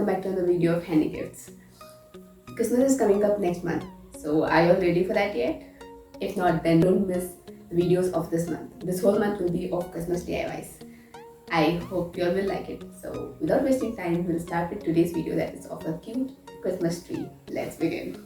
back to another video of handy gifts. Christmas is coming up next month, so are you all ready for that yet? If not, then don't miss the videos of this month. This whole month will be of Christmas DIYs. I hope you all will like it. So without wasting time, we'll start with today's video that is of a cute Christmas tree. Let's begin.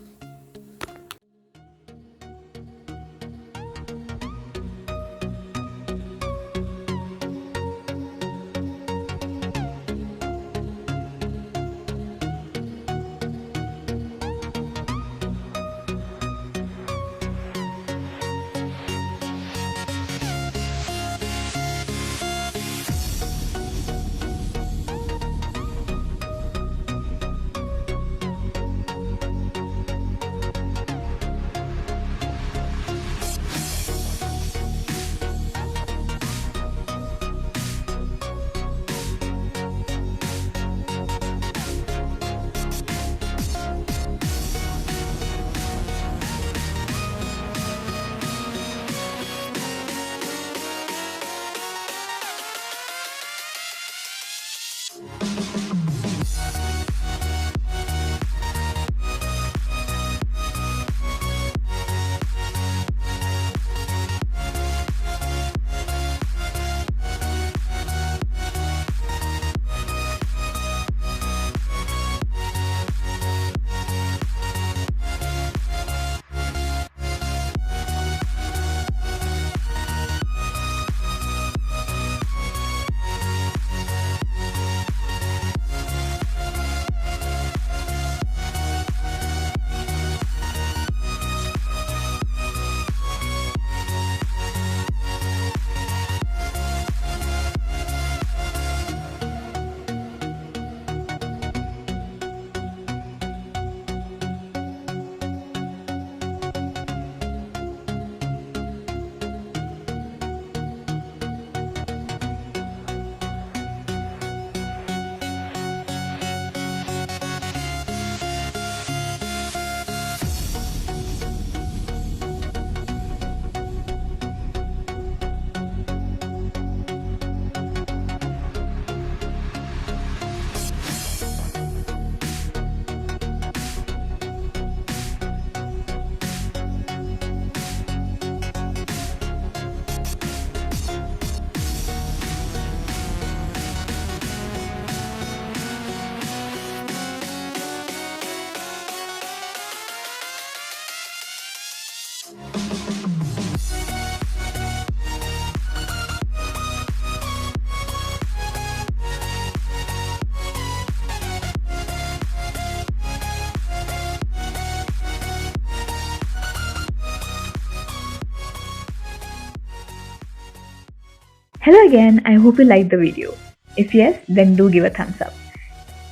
Hello again, I hope you liked the video. If yes, then do give a thumbs up.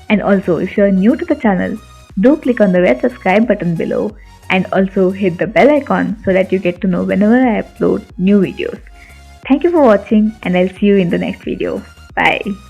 And also, if you are new to the channel, do click on the red subscribe button below and also hit the bell icon so that you get to know whenever I upload new videos. Thank you for watching and I'll see you in the next video. Bye.